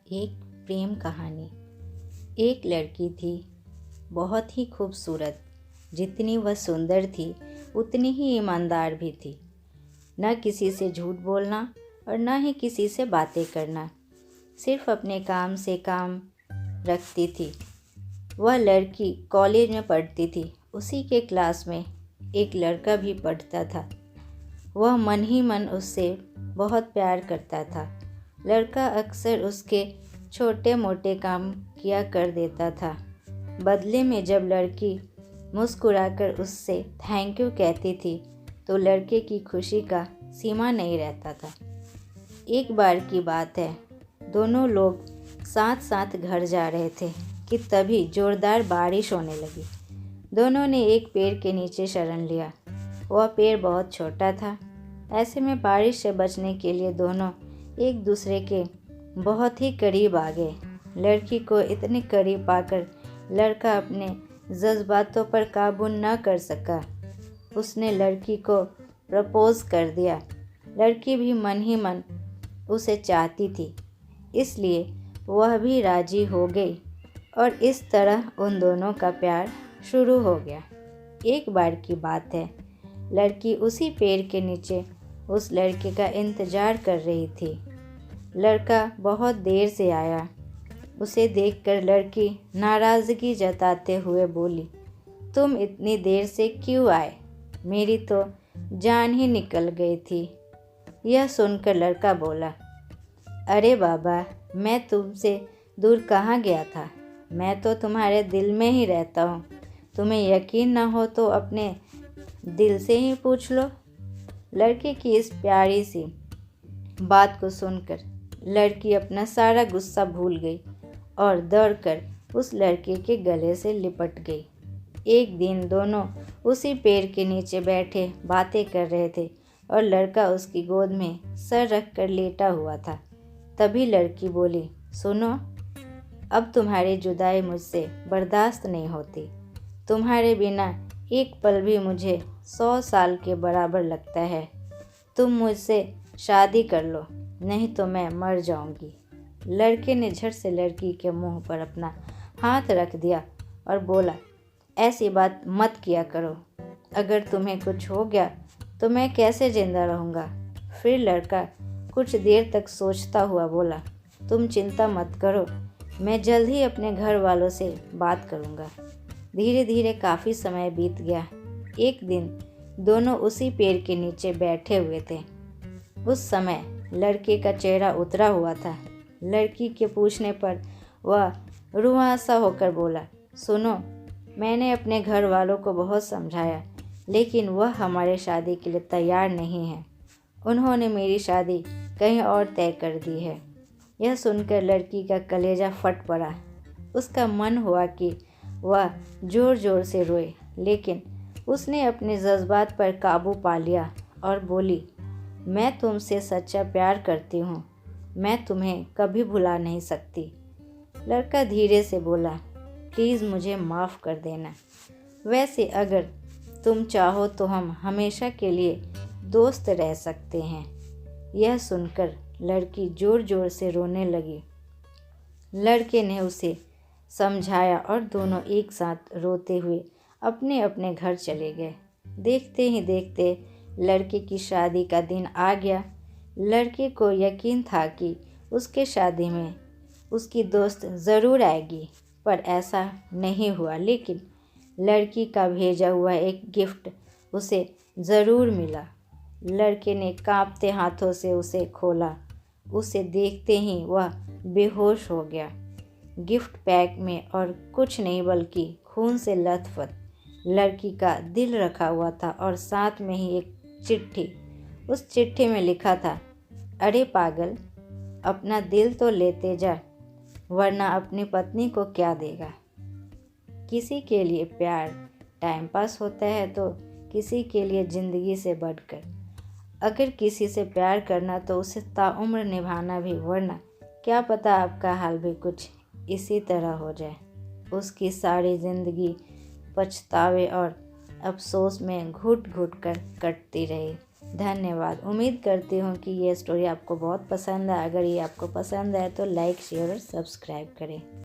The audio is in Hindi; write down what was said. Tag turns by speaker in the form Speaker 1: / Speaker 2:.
Speaker 1: एक प्रेम कहानी। एक लड़की थी, बहुत ही खूबसूरत। जितनी वह सुंदर थी उतनी ही ईमानदार भी थी। न किसी से झूठ बोलना और न ही किसी से बातें करना, सिर्फ अपने काम से काम रखती थी। वह लड़की कॉलेज में पढ़ती थी। उसी के क्लास में एक लड़का भी पढ़ता था। वह मन ही मन उससे बहुत प्यार करता था। लड़का अक्सर उसके छोटे मोटे काम किया कर देता था। बदले में जब लड़की मुस्कुराकर उससे थैंक यू कहती थी तो लड़के की खुशी का सीमा नहीं रहता था। एक बार की बात है, दोनों लोग साथ साथ घर जा रहे थे कि तभी जोरदार बारिश होने लगी। दोनों ने एक पेड़ के नीचे शरण लिया। वह पेड़ बहुत छोटा था। ऐसे में बारिश से बचने के लिए दोनों एक दूसरे के बहुत ही करीब आ गए। लड़की को इतने करीब पाकर लड़का अपने जज्बातों पर काबू न कर सका। उसने लड़की को प्रपोज कर दिया। लड़की भी मन ही मन उसे चाहती थी, इसलिए वह भी राजी हो गई और इस तरह उन दोनों का प्यार शुरू हो गया। एक बार की बात है, लड़की उसी पेड़ के नीचे उस लड़के का इंतजार कर रही थी। लड़का बहुत देर से आया। उसे देखकर लड़की नाराज़गी जताते हुए बोली, तुम इतनी देर से क्यों आए? मेरी तो जान ही निकल गई थी। यह सुनकर लड़का बोला, अरे बाबा, मैं तुमसे दूर कहाँ गया था? मैं तो तुम्हारे दिल में ही रहता हूँ। तुम्हें यकीन न हो तो अपने दिल से ही पूछ लो। लड़के की इस प्यारी सी बात को सुनकर लड़की अपना सारा गुस्सा भूल गई और दौड़कर उस लड़के के गले से लिपट गई। एक दिन दोनों उसी पेड़ के नीचे बैठे बातें कर रहे थे और लड़का उसकी गोद में सर रख कर लेटा हुआ था। तभी लड़की बोली, सुनो, अब तुम्हारी जुदाई मुझसे बर्दाश्त नहीं होती। तुम्हारे बिना एक पल भी मुझे 100 साल के बराबर लगता है। तुम मुझसे शादी कर लो, नहीं तो मैं मर जाऊंगी। लड़के ने झट से लड़की के मुंह पर अपना हाथ रख दिया और बोला, ऐसी बात मत किया करो। अगर तुम्हें कुछ हो गया तो मैं कैसे जिंदा रहूँगा? फिर लड़का कुछ देर तक सोचता हुआ बोला, तुम चिंता मत करो, मैं जल्द ही अपने घर वालों से बात करूँगा। धीरे धीरे काफ़ी समय बीत गया। एक दिन दोनों उसी पेड़ के नीचे बैठे हुए थे। उस समय लड़के का चेहरा उतरा हुआ था। लड़की के पूछने पर वह रुआंसा होकर बोला, सुनो, मैंने अपने घर वालों को बहुत समझाया, लेकिन वह हमारे शादी के लिए तैयार नहीं है। उन्होंने मेरी शादी कहीं और तय कर दी है। यह सुनकर लड़की का कलेजा फट पड़ा। उसका मन हुआ कि वह ज़ोर ज़ोर से रोए, लेकिन उसने अपने जज्बात पर काबू पा लिया और बोली, मैं तुमसे सच्चा प्यार करती हूँ। मैं तुम्हें कभी भुला नहीं सकती। लड़का धीरे से बोला, प्लीज़ मुझे माफ़ कर देना। वैसे अगर तुम चाहो तो हम हमेशा के लिए दोस्त रह सकते हैं। यह सुनकर लड़की ज़ोर ज़ोर से रोने लगी। लड़के ने उसे समझाया और दोनों एक साथ रोते हुए अपने अपने घर चले गए। देखते ही देखते लड़के की शादी का दिन आ गया। लड़के को यकीन था कि उसके शादी में उसकी दोस्त ज़रूर आएगी, पर ऐसा नहीं हुआ। लेकिन लड़की का भेजा हुआ एक गिफ्ट उसे ज़रूर मिला। लड़के ने कांपते हाथों से उसे खोला। उसे देखते ही वह बेहोश हो गया। गिफ्ट पैक में और कुछ नहीं बल्कि खून से लथपथ लड़की का दिल रखा हुआ था और साथ में ही एक चिट्ठी। उस चिट्ठी में लिखा था, अरे पागल, अपना दिल तो लेते जा, वरना अपनी पत्नी को क्या देगा। किसी के लिए प्यार टाइम पास होता है तो किसी के लिए ज़िंदगी से बढ़कर। अगर किसी से प्यार करना तो उसे ताउम्र निभाना भी, वरना क्या पता आपका हाल भी कुछ इसी तरह हो जाए। उसकी सारी ज़िंदगी पछतावे और अफसोस में घुट घुट कर कटती रही। धन्यवाद। उम्मीद करती हूँ कि ये स्टोरी आपको बहुत पसंद है। अगर ये आपको पसंद है तो लाइक, शेयर और सब्सक्राइब करें।